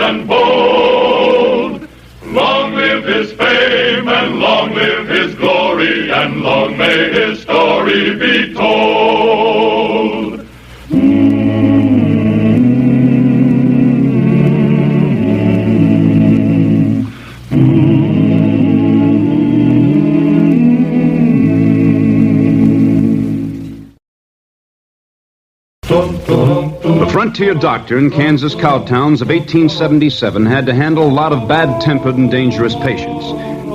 and bold. Long live his fame, and long live his glory, and long may his story be told. The frontier doctor in Kansas cow towns of 1877 had to handle a lot of bad-tempered and dangerous patients.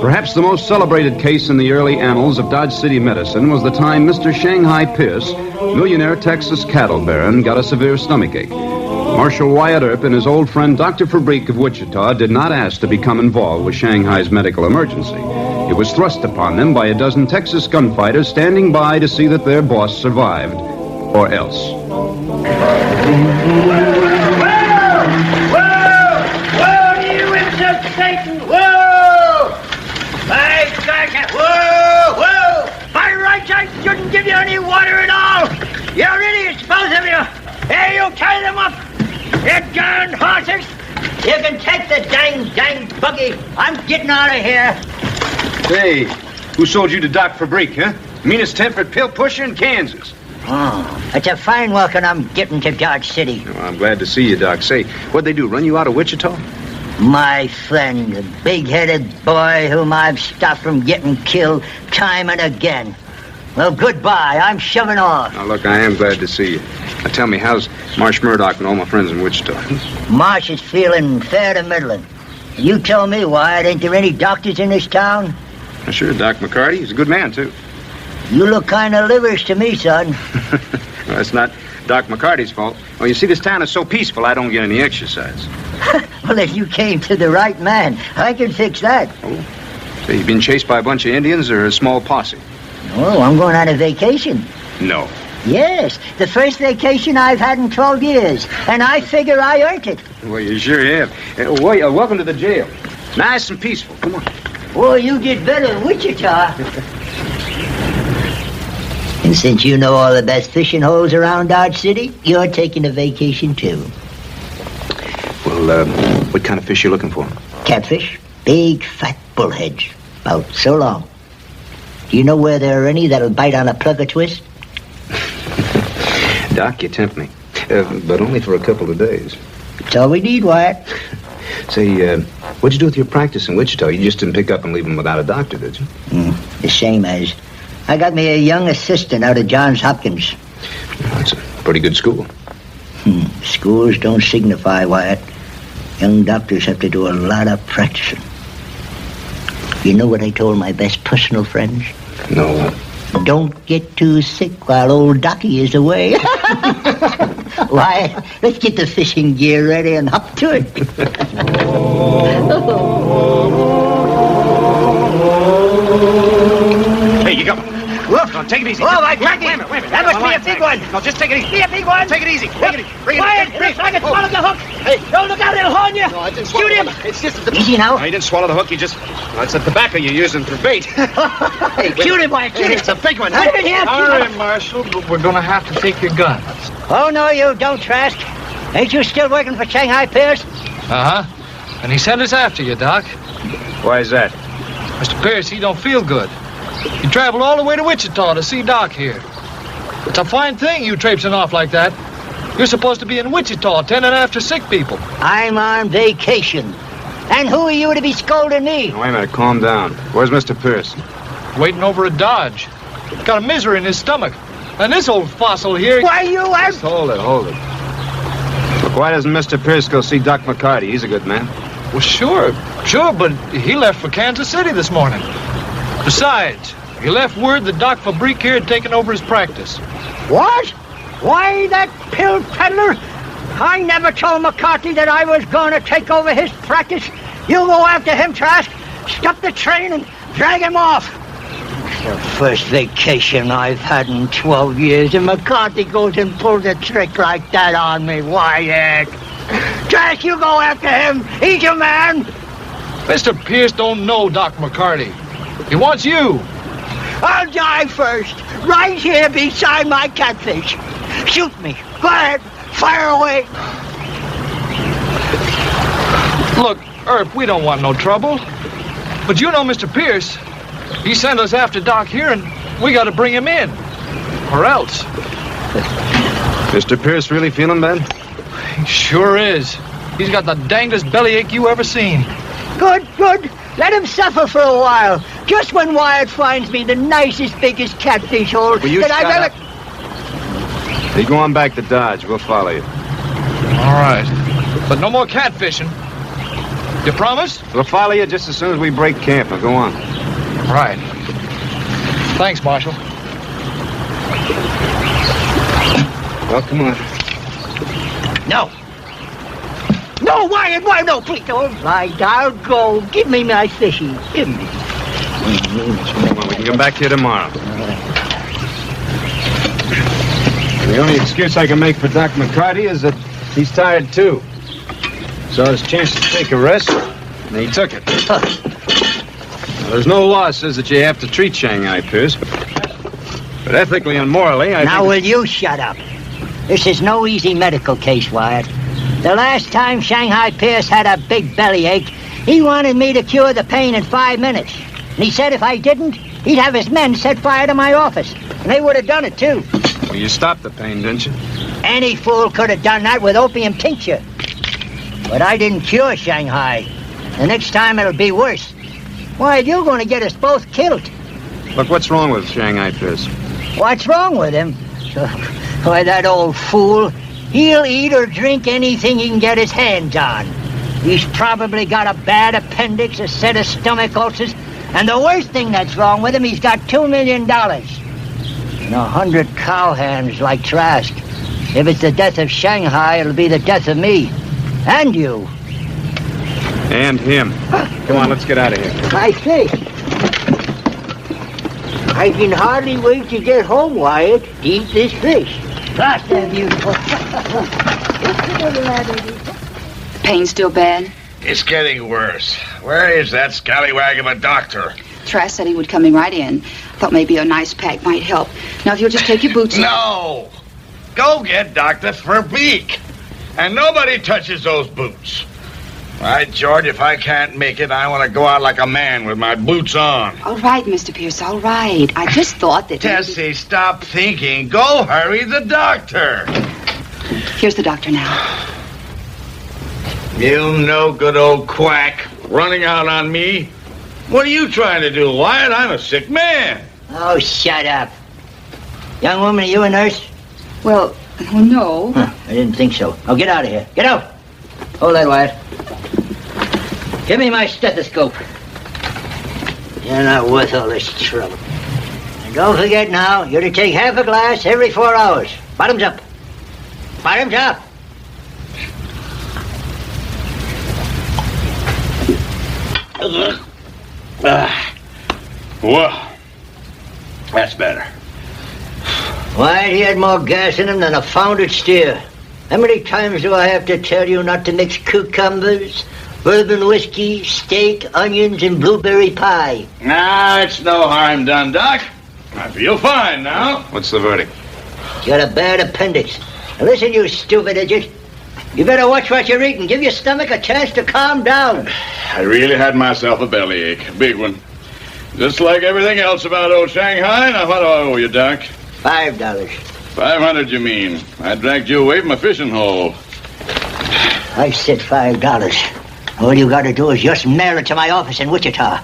Perhaps the most celebrated case in the early annals of Dodge City medicine was the time Mr. Shanghai Pierce, millionaire Texas cattle baron, got a severe stomachache. Marshal Wyatt Earp and his old friend Dr. Fabrique of Wichita did not ask to become involved with Shanghai's medical emergency. It was thrust upon them by a dozen Texas gunfighters standing by to see that their boss survived, or else. Whoa, you imps of Satan! Whoa! My gosh! Whoa! By rights, I shouldn't give you any water at all! You're idiots, both of you! Hey, you tie them up! You darn horses! You can take the dang buggy! I'm getting out of here! Hey, who sold you to Doc Fabrique, huh? Meanest tempered pill pusher in Kansas. Oh, it's a fine welcome I'm getting to Dodge City. Well, I'm glad to see you, Doc. Say, what'd they do, run you out of Wichita? My friend, the big-headed boy whom I've stopped from getting killed time and again. Well, goodbye. I'm shoving off. Now, look, I am glad to see you. Now, tell me, how's Marsh Murdoch and all my friends in Wichita? Marsh is feeling fair to middling. You tell me, Wyatt, ain't there any doctors in this town? Well, sure, Doc McCarty. He's a good man, too. You look kind of liverish to me, son. Well, it's not Doc McCarty's fault. Well, you see, this town is so peaceful, I don't get any exercise. Well, if you came to the right man, I can fix that. Oh, so you've been chased by a bunch of Indians or a small posse? Oh, I'm going on a vacation. No. Yes, the first vacation I've had in 12 years, and I figure I earned it. Well, you sure have. Welcome to the jail. Nice and peaceful. Come on. Oh, you did better in Wichita. And since you know all the best fishing holes around Dodge City, you're taking a vacation, too. Well, what kind of fish you looking for? Catfish. Big, fat bullheads. About so long. Do you know where there are any that'll bite on a plug or twist? Doc, you tempt me. But only for a couple of days. That's all we need, Wyatt. Say, what'd you do with your practice in Wichita? You just didn't pick up and leave them without a doctor, did you? The same as. I got me a young assistant out of Johns Hopkins. Well, that's a pretty good school. Schools don't signify, Wyatt. Young doctors have to do a lot of practicing. You know what I told my best personal friends? No. Don't get too sick while old Docky is away. Why, let's get the fishing gear ready and hop to it. Hey, you got one. Whoop. No, take it easy. Oh, my Jackie. Wait a minute. That must be a big one. No, just take it easy. Be a big one. Take it easy. Take it easy. Bring Wyatt, it. looks like it swallowed the hook. Hey, don't look out, it'll horn you. No, I didn't swallow Shoot him. It's just Easy now. No, you didn't swallow the hook. You just... Well, it's the tobacco you're using for bait. Hey, shoot him, Wyatt. Shoot him. It's a big one. Put it here. All right, Marshal, but we're going to have to take your gun. Oh, no, you don't, Trask. Ain't you still working for Shanghai Pierce? Uh-huh. And he sent us after you, Doc. Why is that? Mr. Pierce, he don't feel good. He traveled all the way to Wichita to see Doc here. It's a fine thing you traipsing off like that. You're supposed to be in Wichita tending after sick people. I'm on vacation. And who are you to be scolding me? Wait a minute. Calm down. Where's Mr. Pierce? Waiting over at Dodge. Got a misery in his stomach. And this old fossil here... Why, you are... Just hold it. Look, why doesn't Mr. Pierce go see Doc McCarty? He's a good man. Well, sure, but he left for Kansas City this morning. Besides, he left word that Doc Fabrique here had taken over his practice. What? Why, that pill peddler? I never told McCarthy that I was going to take over his practice. You go after him, Trask. Stop the train and drag him off. The first vacation I've had in 12 years, and McCarthy goes and pulls a trick like that on me. Wyatt. Trask, you go after him. He's your man. Mr. Pierce don't know Doc McCarty. He wants you. I'll die first, right here beside my catfish. Shoot me. Go ahead. Fire away. Earp, we don't want no trouble. But you know Mr. Pierce, he sent us after Doc here, and we got to bring him in. Or else. Mr. Pierce really feeling bad? He sure is. He's got the dangest bellyache you ever seen. Good, good. Let him suffer for a while. Just when Wyatt finds me the nicest, biggest catfish hole that I've ever... You go on back to Dodge. We'll follow you. All right. But no more catfishing. You promise? We'll follow you just as soon as we break camp. Now go on. Right. Thanks, Marshal. Well, come on. No. No, Wyatt, why no, please. All right, I'll go. Give me my fishy. Give me. Come on, we can come back here tomorrow. The only excuse I can make for Doc McCarty is that he's tired, too. Saw his chance to take a rest, and he took it. Well, there's no law that says that you have to treat Shanghai Pierce, but ethically and morally, I Now, think... will you shut up? This is no easy medical case, Wyatt. The last time Shanghai Pierce had a big bellyache, he wanted me to cure the pain in 5 minutes. And he said if I didn't, he'd have his men set fire to my office. And they would have done it, too. Well, you stopped the pain, didn't you? Any fool could have done that with opium tincture. But I didn't cure Shanghai. The next time it'll be worse. Why, you're going to get us both killed. Look, what's wrong with Shanghai Pierce? What's wrong with him? Why, that old fool, he'll eat or drink anything he can get his hands on. He's probably got a bad appendix, a set of stomach ulcers, and the worst thing that's wrong with him, he's got $2 million. And 100 cowhands like Trask. If it's the death of Shanghai, it'll be the death of me. And you. And him. Come on, let's get out of here. I say, I can hardly wait to get home, Wyatt, to eat this fish. Gosh, they're beautiful. Pain still bad? It's getting worse. Where is that scallywag of a doctor? Trask said he would coming right in. Thought maybe a nice pack might help. Now, if you'll just take your boots off. No! Go get Dr. Verbeek. And nobody touches those boots. All right, George, if I can't make it, I want to go out like a man with my boots on. All right, Mr. Pierce, all right. I just thought that... Tessie, stop thinking. Go hurry the doctor. Here's the doctor now. You no good old quack. Running out on me. What are you trying to do, Wyatt? I'm a sick man. Oh, shut up. Young woman, are you a nurse? Well, no. Huh, I didn't think so. Now, get out of here. Get out. Hold that, Wyatt. Give me my stethoscope. You're not worth all this trouble. And don't forget now, you're to take half a glass every 4 hours. Bottoms up. Bottoms up. Well, that's better. Wyatt, he had more gas in him than a foundered steer. How many times do I have to tell you not to mix cucumbers, bourbon whiskey, steak, onions, and blueberry pie? Nah, it's no harm done, Doc. I feel fine now. What's the verdict? You got a bad appendix. Now listen, you stupid idiot. You better watch what you're eating. Give your stomach a chance to calm down. I really had myself a bellyache. A big one. Just like everything else about old Shanghai. Now, what do I owe you, Doc? $5. 500, you mean? I dragged you away from a fishing hole. I said $5. All you gotta do is just mail it to my office in Wichita.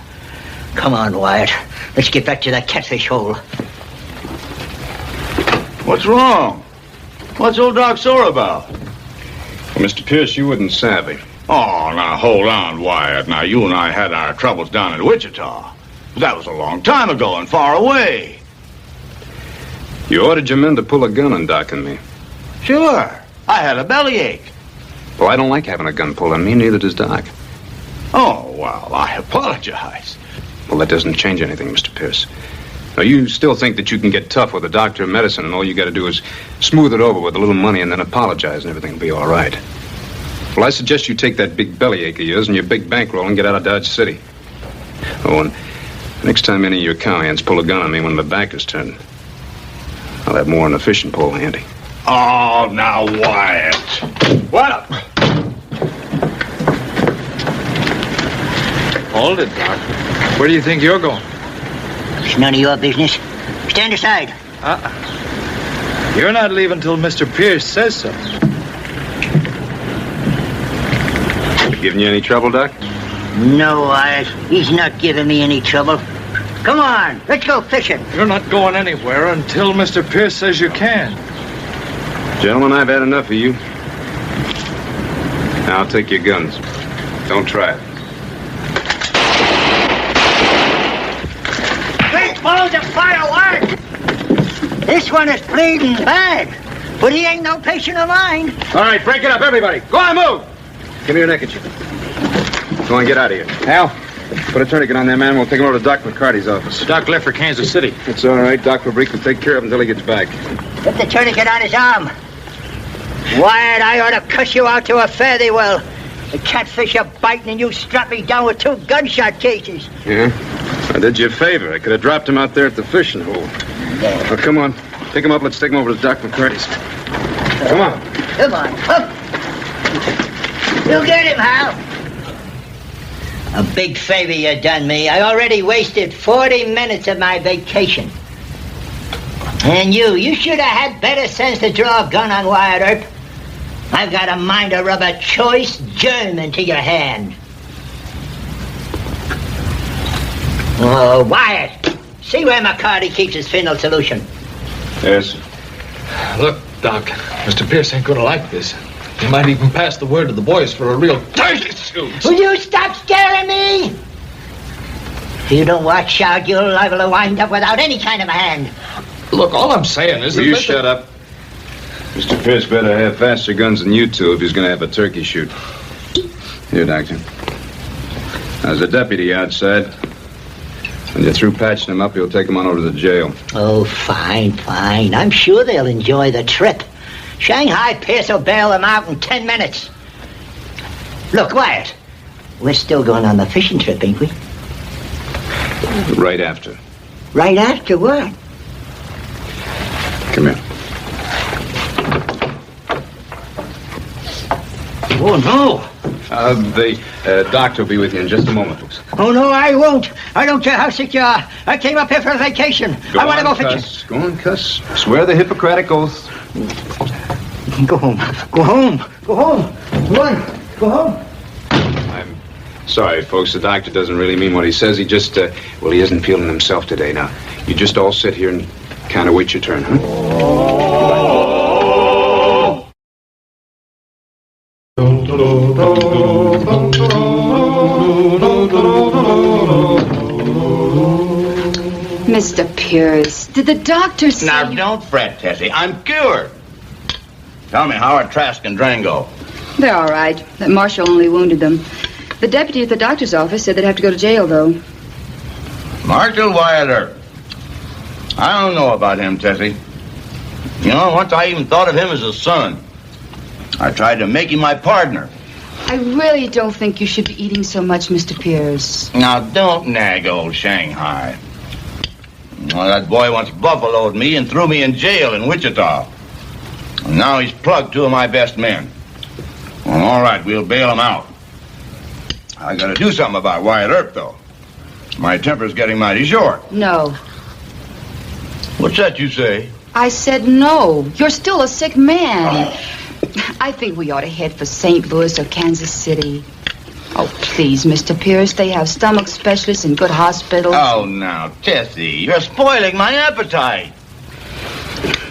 Come on, Wyatt. Let's get back to that catfish hole. What's wrong? What's old Doc sore about? Well, Mr. Pierce, you wouldn't savvy. Oh, now, hold on, Wyatt. Now, you and I had our troubles down in Wichita. That was a long time ago and far away. You ordered your men to pull a gun on Doc and me. Sure. I had a bellyache. Well, I don't like having a gun pulled on me, neither does Doc. Oh, well, I apologize. Well, that doesn't change anything, Mr. Pierce. Now, you still think that you can get tough with a doctor and medicine, and all you got to do is smooth it over with a little money and then apologize, and everything will be all right. Well, I suggest you take that big bellyache of yours and your big bankroll and get out of Dodge City. Oh, and next time any of your cowhands pull a gun on me when my back is turned, I'll have more than a fishing pole handy. Oh, now, Wyatt. What? Hold it, Doc. Where do you think you're going? It's none of your business. Stand aside. You're not leaving till Mr. Pierce says so. Giving you any trouble, Doc? No, Wyatt. He's not giving me any trouble. Come on, let's go fishing. You're not going anywhere until Mr. Pierce says you can. Gentlemen, I've had enough of you. Now, I'll take your guns. Don't try it. Great balls of fire, Wyatt! This one is bleeding bad, but he ain't no patient of mine. All right, break it up, everybody. Go on, move! Give me your neckerchief. Go on, get out of here. Al, put a tourniquet on that man. We'll take him over to Doc McCarty's office. Doc left for Kansas City. It's all right. Doc Fabrique will take care of him until he gets back. Put the tourniquet on his arm. Wyatt, I ought to cuss you out to a fare thee well. The catfish are biting and you strap me down with 2 gunshot cases. Yeah? I did you a favor. I could have dropped him out there at the fishing hole. Well, come on. Pick him up. Let's take him over to Doc McCarty's. Come on. Come on, up. You get him, Hal. A big favor you done me. I already wasted 40 minutes of my vacation. And you should have had better sense to draw a gun on Wyatt Earp. I've got a mind to rub a choice germ into your hand. Oh, Wyatt, see where McCarty keeps his final solution. Yes. Look, Doc, Mr. Pierce ain't gonna like this. He might even pass the word to the boys for a real dirty suit. Will you stop scaring me? If you don't watch out, you're liable to wind up without any kind of a hand. Look, all I'm saying is Will you shut up? Mr. Pierce better have faster guns than you two if he's going to have a turkey shoot. Here, Doctor. There's a deputy outside. When you're through patching him up, you'll take him on over to the jail. Oh, fine. I'm sure they'll enjoy the trip. Shanghai Pierce will bail them out in 10 minutes. Look, Wyatt, we're still going on the fishing trip, ain't we? Right after. Right after what? Come here. Oh, no. The doctor will be with you in just a moment, folks. Oh, no, I won't. I don't care how sick you are. I came up here for a vacation. I want to go fishing. Go on, cuss. Swear the Hippocratic oath. Go home. Go home. Go home. Go on. Go home. I'm sorry, folks. The doctor doesn't really mean what he says. He just, he isn't feeling himself today. Now, you just all sit here and kind of wait your turn, huh? Mr. Pierce, did the doctor say... Now, don't fret, Tessie. I'm cured. Tell me, how are Trask and Drango? They're all right. That marshal only wounded them. The deputy at the doctor's office said they'd have to go to jail, though. Marshal Wyatt Earp. I don't know about him, Tessie. You know, once I even thought of him as a son. I tried to make him my partner. I really don't think you should be eating so much, Mr. Pierce. Now, don't nag old Shanghai. Well, that boy once buffaloed me and threw me in jail in Wichita. And now he's plugged 2 of my best men. Well, all right, we'll bail him out. I gotta do something about Wyatt Earp, though. My temper's getting mighty short. No. What's that you say? I said no. You're still a sick man. I think we ought to head for St. Louis or Kansas City. Oh, please, Mr. Pierce. They have stomach specialists and good hospitals. Oh, now, Tessie, you're spoiling my appetite.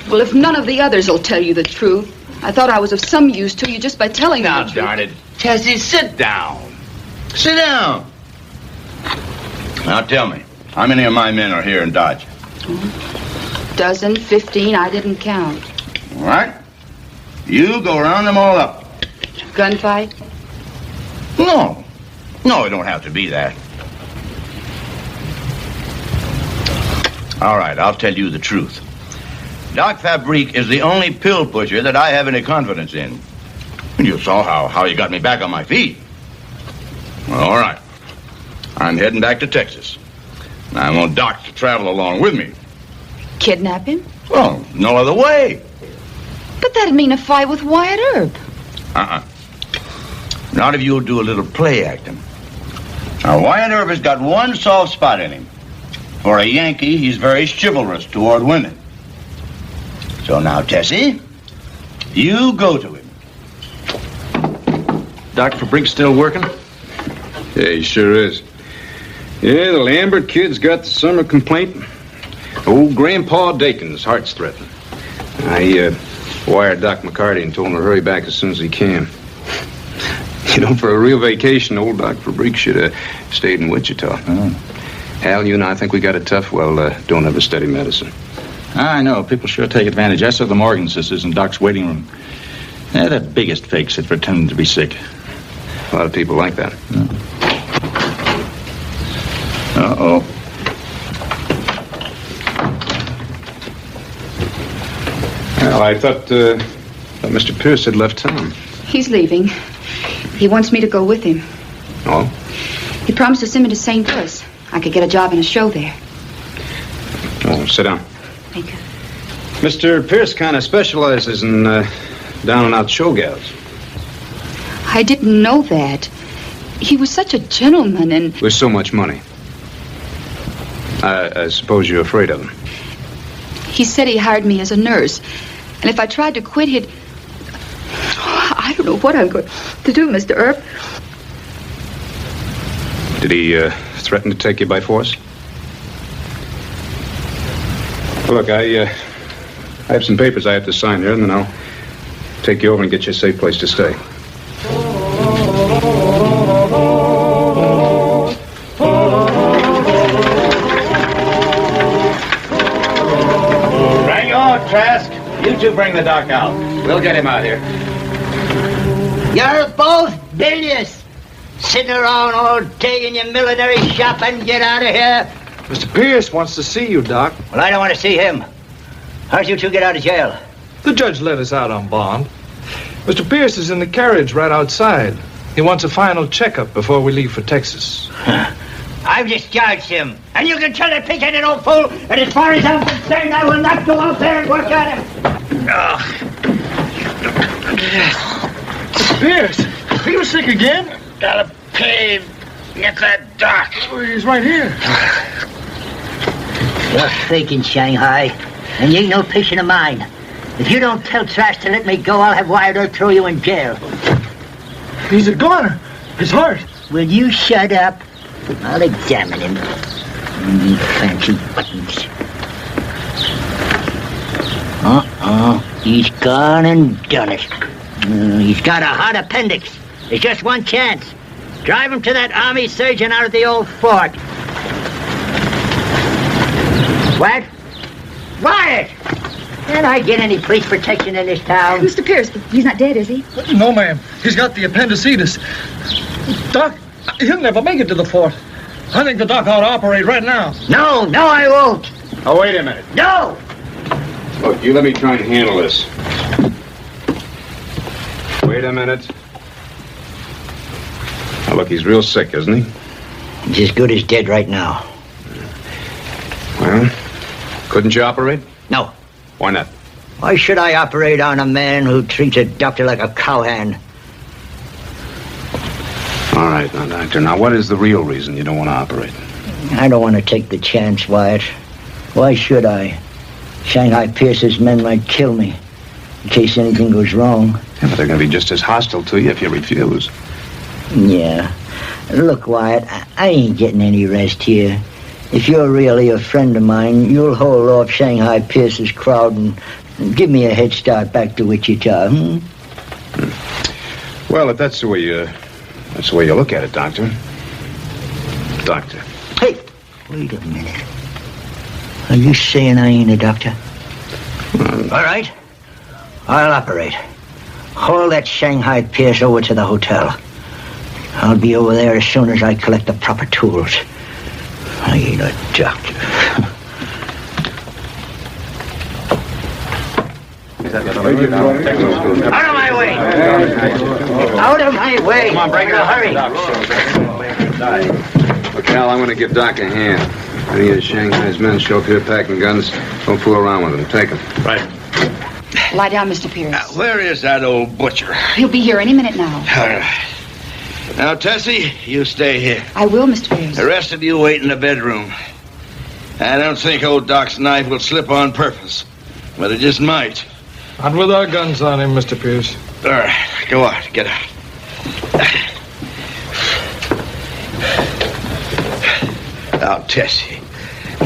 Well, if none of the others will tell you the truth, I thought I was of some use to you just by telling them Now, the truth. darn it. Tessie, sit down. Sit down. Now, tell me, how many of my men are here in Dodge? 12, 15, I didn't count. All right. You go round them all up. Gunfight? No, it don't have to be that. All right, I'll tell you the truth. Doc Fabrique is the only pill pusher that I have any confidence in. You saw how he got me back on my feet. Well, all right. I'm heading back to Texas. I want Doc to travel along with me. Kidnap him? Well, no other way. But that'd mean a fight with Wyatt Earp. Not if you'll do a little play acting. Now, Wyatt Earp has got one soft spot in him. For a Yankee, he's very chivalrous toward women. So now, Tessie, you go to him. Doc Fabrique's still working? Yeah, he sure is. Yeah, the Lambert kid's got the summer complaint. Old Grandpa Dakin's heart's threatened. I wired Doc McCarty and told him to hurry back as soon as he can. You know, for a real vacation, old Doc Fabrique should have stayed in Wichita. Hal, you and I think we got it tough. Well, don't have a steady medicine. I know. People sure take advantage. I saw the Morgan sisters in Doc's waiting room. They're the biggest fakes at pretending to be sick. A lot of people like that. Uh-oh. Well, I thought Mr. Pierce had left town. He's leaving. He wants me to go with him. Oh? He promised to send me to St. Louis. I could get a job in a show there. Oh, sit down. Thank you. Mr. Pierce kind of specializes in down-and-out show gals. I didn't know that. He was such a gentleman and... With so much money. I suppose you're afraid of him. He said he hired me as a nurse. And if I tried to quit, he'd... I don't know what I'm going to do, Mr. Earp. Did he threaten to take you by force? Well, look, I have some papers I have to sign here, and then I'll take you over and get you a safe place to stay. Bring on, Trask. You two bring the doc out. We'll get him out here. You're both bilious. Sitting around all day in your millinery shop and get out of here. Mr. Pierce wants to see you, Doc. Well, I don't want to see him. How'd you two get out of jail? The judge let us out on bond. Mr. Pierce is in the carriage right outside. He wants a final checkup before we leave for Texas. I've discharged him. And you can tell that pig-headed old fool that as far as I'm concerned, I will not go out there and work on him. Mr. Pierce, are you sick again? Got a pain. Get that doc. Oh, he's right here. You're faking, Shanghai. And you ain't no patient of mine. If you don't tell Trask to let me go, I'll have Wyatt Earp throw you in jail. He's a goner. His heart. Will you shut up? I'll examine him. Fancy buttons. He's gone and done it. He's got a hot appendix. There's just one chance. Drive him to that army surgeon out at the old fort. What? Wyatt! Can't I get any police protection in this town? Mr. Pierce, he's not dead, is he? No, ma'am. He's got the appendicitis. Doc, he'll never make it to the fort. I think the doc ought to operate right now. No, I won't. Oh, wait a minute. No! Look, you let me try and handle this. Wait a minute. Now, look, he's real sick, isn't he? He's as good as dead right now. Well, couldn't you operate? No. Why not? Why should I operate on a man who treats a doctor like a cowhand? All right, now, Doctor. Now, what is the real reason you don't want to operate? I don't want to take the chance, Wyatt. Why should I? Shanghai Pierce's men might kill me in case anything goes wrong. Yeah, but they're going to be just as hostile to you if you refuse. Yeah. Look, Wyatt, I ain't getting any rest here. If you're really a friend of mine, you'll hold off Shanghai Pierce's crowd and give me a head start back to Wichita, Well, if that's the way you look at it, Doctor. Doctor. Hey, wait a minute. Are you saying I ain't a doctor? All right. I'll operate. Haul that Shanghai Pierce over to the hotel. I'll be over there as soon as I collect the proper tools. I ain't a doctor. Out of my way! Out of my way! Come on, break it up. Hurry! Look, Al, I'm going to give Doc a hand. Any of Shanghai's men show up here packing guns, don't fool around with them. Take them. Right. Lie down, Mr. Pierce. Where is that old butcher? He'll be here any minute now. All right. Now, Tessie, you stay here. I will, Mr. Pierce. The rest of you wait in the bedroom. I don't think old Doc's knife will slip on purpose, but it just might. Not with our guns on him, Mr. Pierce. All right, go on, get out. Now, Tessie,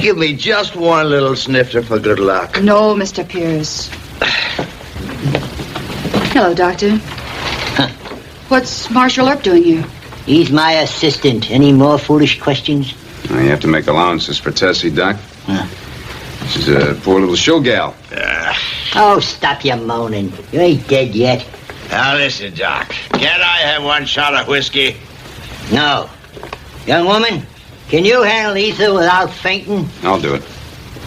give me just one little snifter for good luck. No, Mr. Pierce. Hello, Doctor. What's Marshal Earp doing here? He's my assistant. Any more foolish questions? Now, you have to make allowances for Tessie, Doc. She's a poor little show gal. Oh, stop your moaning. You ain't dead yet. Now, listen, Doc. Can't I have one shot of whiskey? No. Young woman, can you handle ether without fainting? I'll do it.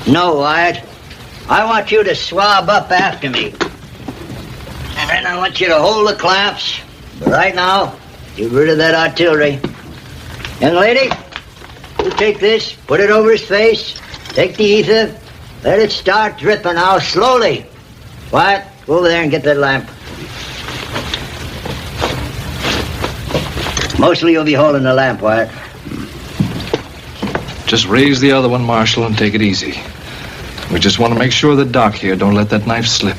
No, Wyatt. I want you to swab up after me. And then I want you to hold the clamps. But right now, get rid of that artillery. Young lady, you take this, put it over his face, take the ether, let it start dripping now, slowly. Wyatt, go over there and get that lamp. Mostly you'll be holding the lamp, Wyatt. Just raise the other one, Marshal, and take it easy. We just want to make sure that Doc here don't let that knife slip.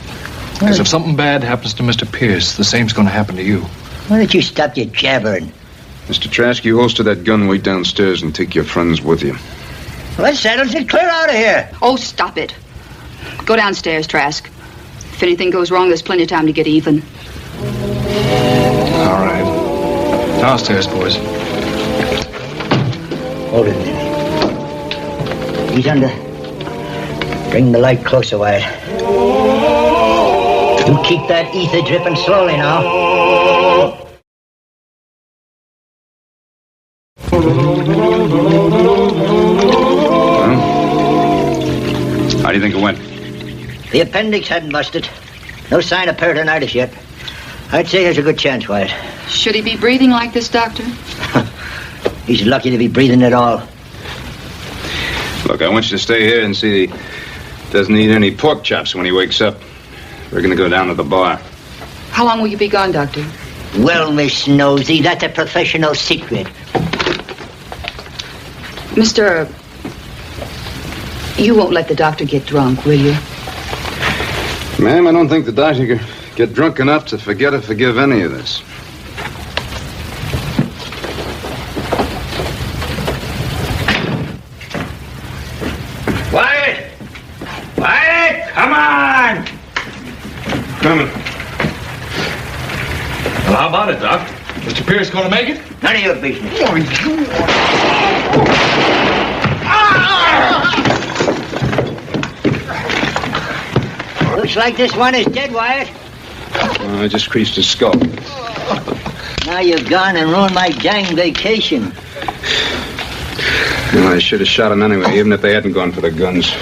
Because if something bad happens to Mr. Pierce, the same's going to happen to you. Why don't you stop your jabbering? Mr. Trask, you holster that gun, wait downstairs, and take your friends with you. Well, that settles it. Clear out of here. Oh, stop it. Go downstairs, Trask. If anything goes wrong, there's plenty of time to get even. All right. Downstairs, boys. Hold it. He's under. Bring the light closer, Wyatt. You keep that ether dripping slowly now. Well, how do you think it went? The appendix hadn't busted. No sign of peritonitis yet. I'd say there's a good chance, Wyatt. Should he be breathing like this, Doctor? He's lucky to be breathing at all. Look, I want you to stay here and see he doesn't eat any pork chops when he wakes up. We're going to go down to the bar. How long will you be gone, Doctor? Well, Miss Nosy, that's a professional secret. Mr. Earp, you won't let the doctor get drunk, will you? Ma'am, I don't think the doctor could get drunk enough to forget or forgive any of this. Wyatt! Wyatt, come on! Coming. Well, how about it, Doc? Mr. Pierce going to make it? None of your business. Looks like this one is dead, Wyatt. I just creased his skull. Now you've gone and ruined my dang vacation. Well, I should have shot him anyway, even if they hadn't gone for the guns.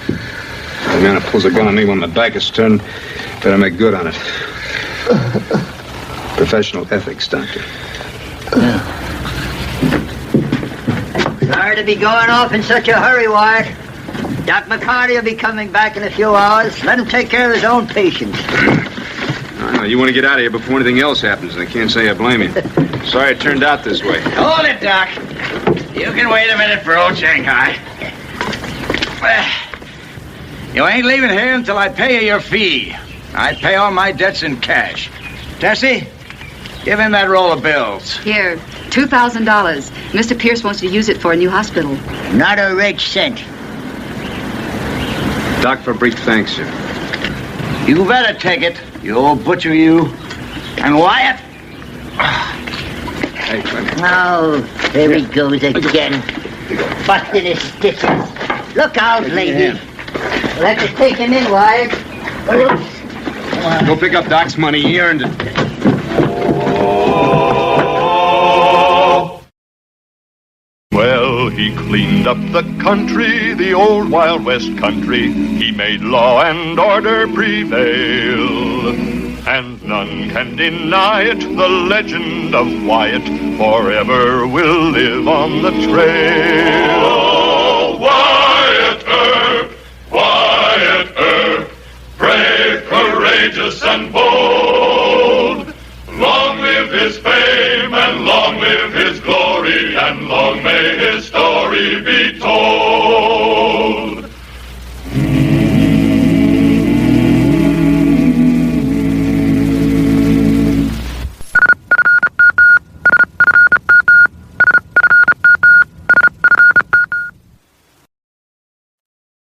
The man who pulls a gun on me when my back is turned better make good on it. Professional ethics, Doctor. Sorry to be going off in such a hurry, Wyatt. Doc McCarty will be coming back in a few hours. Let him take care of his own patients. No, you want to get out of here before anything else happens, and I can't say I blame you. Sorry it turned out this way. Hold it, Doc. You can wait a minute for old Shanghai. You ain't leaving here until I pay you your fee. I pay all my debts in cash. Tessie, give him that roll of bills. Here, $2,000. Mr. Pierce wants to use it for a new hospital. Not a red cent. Doc Fabrique thanks you. You better take it, you old butcher, you. And Wyatt? Hey, Clem. Oh, there he goes again. Busting his stitches. Look out, lady. We'll have to take him in, Wyatt. Go pick up Doc's money. He earned it. Well, he cleaned up the country, the old Wild West country. He made law and order prevail. And none can deny it, the legend of Wyatt forever will live on the trail. Oh, Wyatt Earp, Wyatt Earp, brave, courageous, and bold. Long live his fame. fame, and long live his glory, and long may his story be told.